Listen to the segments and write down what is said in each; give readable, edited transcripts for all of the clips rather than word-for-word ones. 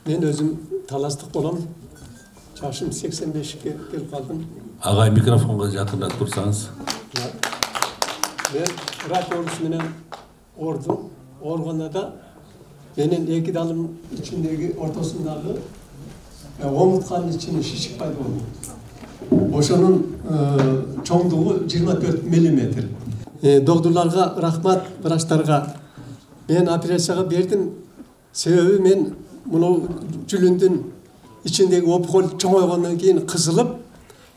мен өзім таластық болам. Жашым 85-ке келіп қалдым. Ағай, микрофонға жақындап тұрсаңыз. Мен рак менен ордым. Орғанда да менен екі далым içindегі ортасындағы омыртқаның içine шишік пайда болды. Ошонун чоңдугу 24 мм. Доктурларга рахмат, врачтарга. Мен операцияга бердим. Себеби мен муну жүлүндүн içindегі опухоль чоңойгондон кийин кызылып,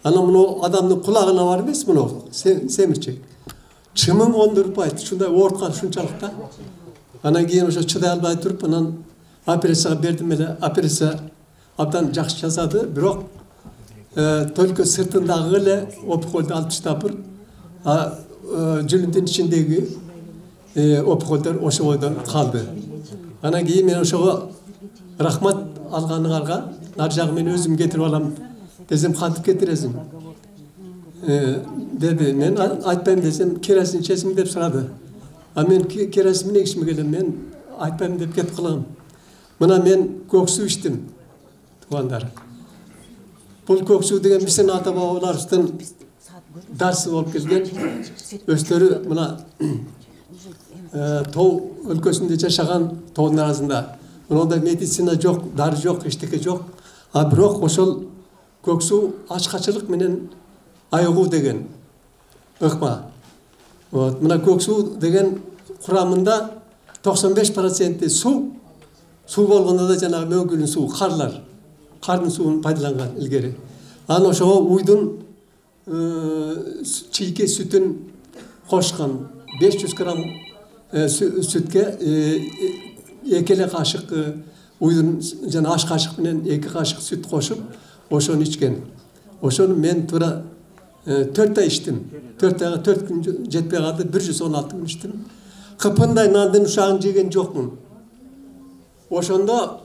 ана муну адамдын кулагына бар эмес муну семирчек. Чымын кондурбайт, ушундай оорткан ушунчалык да. Анан кийин ошо чыдай албай туруп, анан операцияга бердим эле. Операция абдан жакшы жасады, бирок только сыртындагы эле опухольду алып таштап, жүлүндүн içindегі опухольдор ошо бойдон калды. Анан кийин мен ошого рахмат алганыңарга, нар жагы мен өзүм кетирип алам десем, кантип кетиресиң? Деди, мен айтпайм десем, керосин ичесиң деп сурады. А мен керосин менен ичким келем, мен айтпайм деп кетип калгам. Мына мен көк суу ичтим, туугандар. Бул көк суу деген биздин ата бабаларыбыздын дарсы болуп келген. Өздөрү мына тоо өлкөсүндө жашаган, тоонун арасында. Мында медицина жок, дары жок, эчтеке жок. А бирок ошол көк суу ачкачылык менен айыгуу деген ыкма. Мына көк суу деген курамында 95% суу. Суу болгондо да жанагы мөңгүлүн суу, карлар. Кардын суун пайдаланган илгери. Анан ошого уйдун чийке сүтүн кошкан 500 грамм сүтке 2 эле кашык уйдун жана аш кашык менен 2 кашык сүт кошуп, ошону ичкен. Ошону мен туура 4 ай ичтим. 4 айга 4 күн жетпей калды, 116 күн ичтим. Кыпындай нандын ушагын жеген жокмун. Ошондо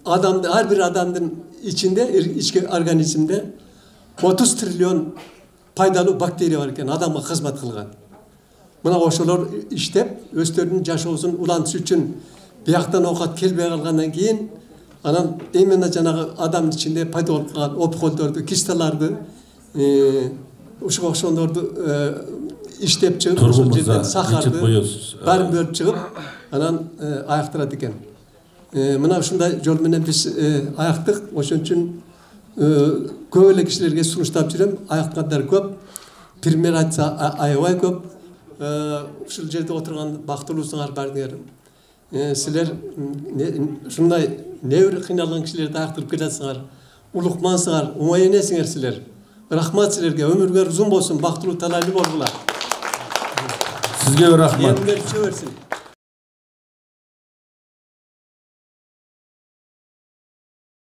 адамды, ар бир адамдын ичинде, ички организмде 30 триллион пайдалуу бактерия бар экен, адамга кызмат кылган. Мына ошолор иштеп, өздөрүнүн жашоосун улантыш үчүн бияктан оокат келбей калгандан кийин, анан именно жанагы адамдын ичинде пайда болуп калган опухольдорду, кисталарды, ошондорду иштеп чыгып, ошол жерден сахарды барын бөлүп чыгып, анан аяктырат экен. Мына ушундай жол менен биз аяктык, ошон үчүн көп эле кишилерге сунуштап жүрөм, аяктандар көп, пример айтса аябай көп. Ушул жерде отурган бактылуусуңар бардыңар. Силер ушундай небир кыйналган кишилерди аяктырып келатсыңар, улукмансыңар, оңой эмесиңер силер. Рахмат силерге, өмүрүңөр узун болсун, бактылуу талайлуу болгула. Сизге рахмат. Эмгер чөбөрсүн.